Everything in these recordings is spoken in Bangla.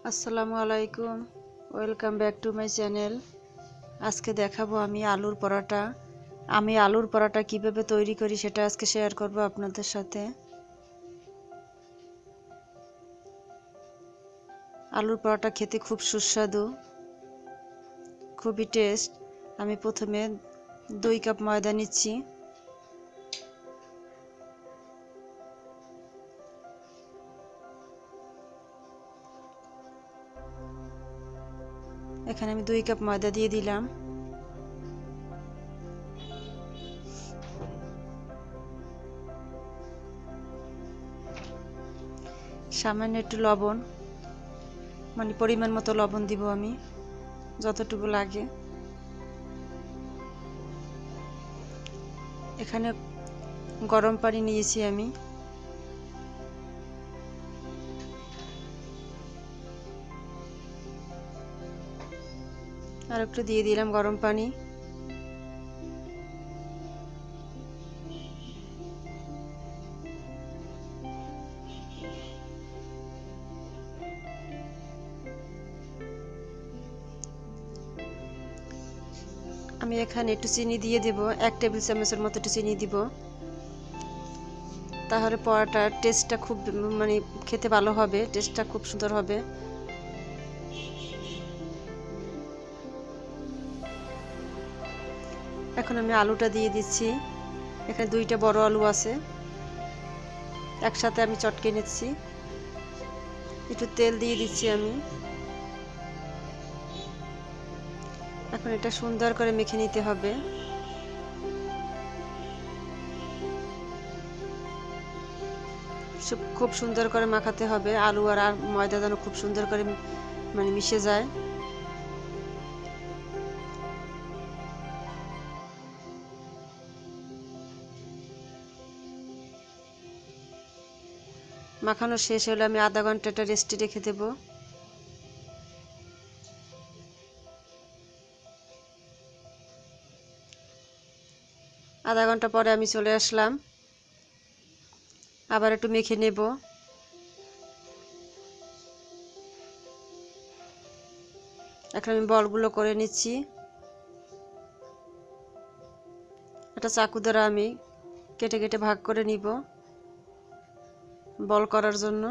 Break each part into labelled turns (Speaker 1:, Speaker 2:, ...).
Speaker 1: আসসালামু আলাইকুম, welcome back to my channel. আজকে দেখাবো আমি আলুর পরোটা। আমি আলুর পরোটা কিভাবে তৈরি করি সেটা আজকে শেয়ার করব আপনাদের সাথে। আলুর পরোটা খেতে খুব সুস্বাদু, খুবই টেস্ট। আমি প্রথমে 2 কাপ ময়দা নিচ্ছি। এখানে আমি 2 কাপ ময়দা দিয়ে দিলাম। সামান্য একটু লবণ, মানে পরিমাণ মতো লবণ দিব আমি, যতটুকু লাগে। এখানে গরম পানি নিয়েছি আমি। আর একটু দিয়ে দিলাম গরম পানি। আমি এখানে একটু চিনি দিয়ে দেব, 1 টেবিল চামচের মতো একটু চিনি দিব। তাহলে পরোটার টেস্টটা খুব মানে খেতে ভালো হবে, টেস্টটা খুব সুন্দর হবে। এখন আমি আলুটা দিয়ে দিচ্ছি। এখানে 2টা বড় আলু আছে, একসাথে আমি চটকে নিচ্ছি। একটু তেল দিয়ে দিচ্ছি আমি। এখন এটা সুন্দর করে মেখে নিতে হবে। খুব সুন্দর করে মাখাতে হবে, আলু আর ময়দা যেন খুব সুন্দর করে মানে মিশে যায়। মাখানো শেষ হলে আমি আধা ঘন্টা এটা রেস্টে রেখে দেব। আধা ঘন্টা পরে আমি চলে আসলাম, আবার একটু মেখে নেব। এখন আমি বলগুলো করে নিচ্ছি। একটা চাকু দ্বারা আমি কেটে কেটে ভাগ করে নিব বল করার জন্য।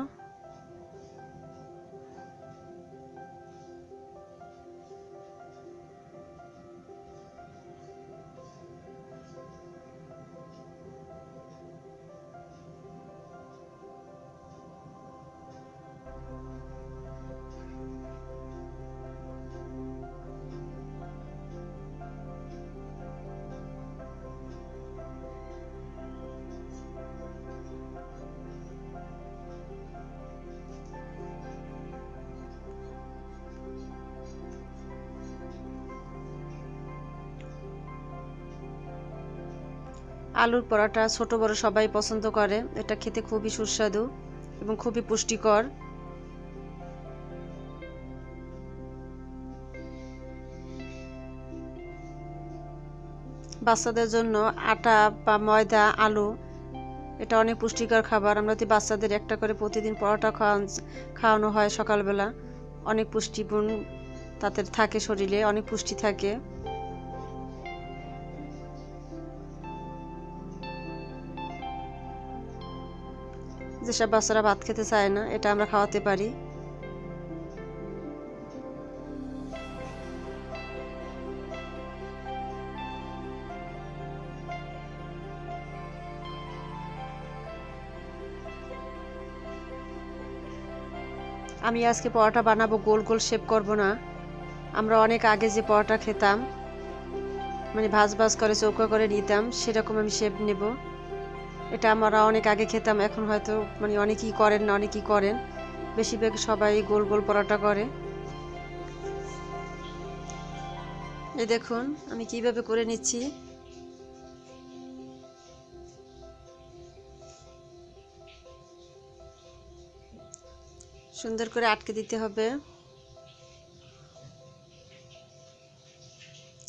Speaker 1: আলুর পরোটা ছোট বড় সবাই পছন্দ করে। এটা খেতে খুবই সুস্বাদু এবং খুবই পুষ্টিকর। বাচ্চাদের জন্য আটা বা ময়দা, আলু এটা অনেক পুষ্টিকর খাবার। আমরা যদি বাচ্চাদের একটা করে প্রতিদিন পরোটা খাওয়ানো হয় সকালবেলা, অনেক পুষ্টিগুণ তাদের থাকে, শরীরে অনেক পুষ্টি থাকে। যেসব বাচ্চারা ভাত খেতে চায় না, এটা আমরা খাওয়াতে পারি। আমি আজকে পরোটা বানাবো, গোল গোল শেপ করব না। আমরা অনেক আগে যে পরোটা খেতাম, মানে ভাজ ভাজ করে চৌকো করে নিতাম, সেরকম আমি শেপ নেব। এটা আমরা অনেক আগে খেতাম, এখন হয়তো মানে অনেকেই করেন না, অনেকেই করেন। বেশিরভাগ সবাই গোল গোল পরোটা করে। এই দেখুন আমি কিভাবে করে নিচ্ছি। সুন্দর করে আটকে দিতে হবে,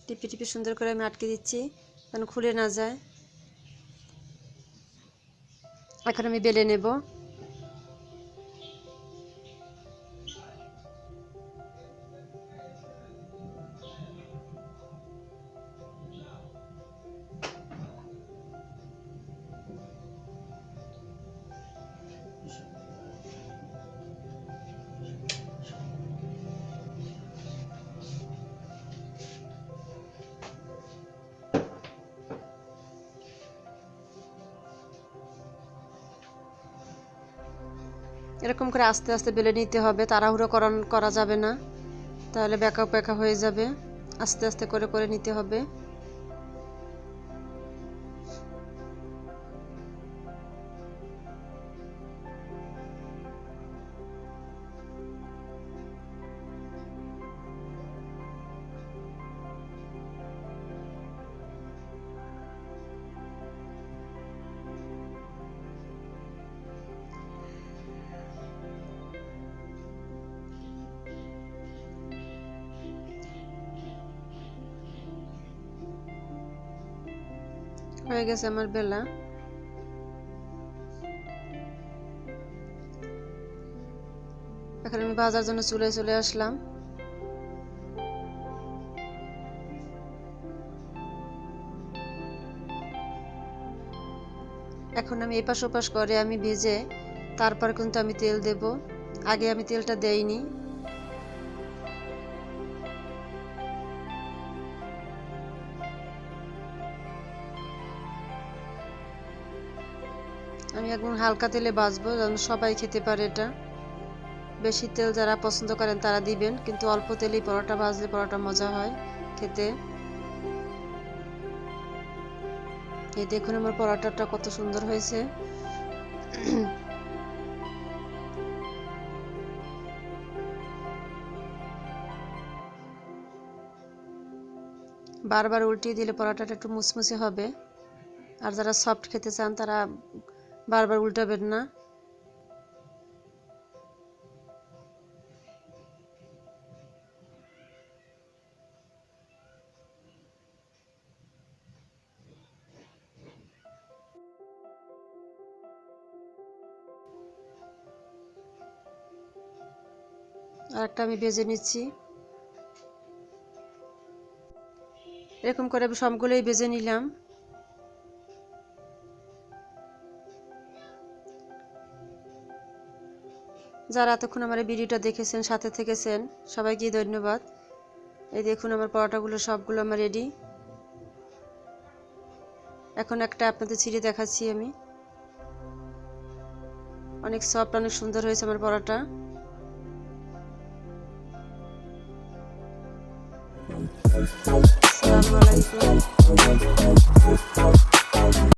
Speaker 1: টিপে টিপে সুন্দর করে আমি আটকে দিচ্ছি যেন খুলে না যায়। এখন আমি বেলে নেব। এরকম করে আস্তে আস্তে বেলে নিতে হবে, তাড়াহুড়ো করা যাবে না, তাহলে বেঁকা বেঁকা হয়ে যাবে। আস্তে আস্তে করে করে নিতে হবে। হয়ে গেছে আমার বেলা। এখন আমি ভাজার জন্য চুলায় চলে আসলাম। এখন আমি এপাশ ওপাশ করে আমি ভেজে তারপর কিন্তু আমি তেল দেব। আগে আমি তেলটা দেইনি। আমি একদম হালকা তেলে ভাজবো যেন সবাই খেতে পারে। এটা বেশি তেল যারা পছন্দ করেন তারা দিবেন, কিন্তু অল্প তেলেই পরোটা ভাজলে পরোটা মজা হয় খেতে। এই দেখুন আমার পরোটাটা কত সুন্দর হয়েছে। বারবার উল্টিয়ে দিলে পরোটাটা একটু মুসমুসে হবে। আর যারা সফট খেতে চান তারা বারবার উল্টাবেন না। আর একটা আমি ভেজে নিচ্ছি। এরকম করে আমি সবগুলোই ভেজে নিলাম। যারা এতক্ষণ আমার এই ভিডিওটা দেখেছেন, সাথে থেকেছেন, সবাইকে ধন্যবাদ। এই দেখুন আমার পরোটাগুলো সবগুলো আমার রেডি। এখন একটা আপনাদের ছিঁড়ে দেখাচ্ছি আমি। অনেক সফট, অনেক সুন্দর হয়েছে আমার পরোটা। আসসালামু আলাইকুম।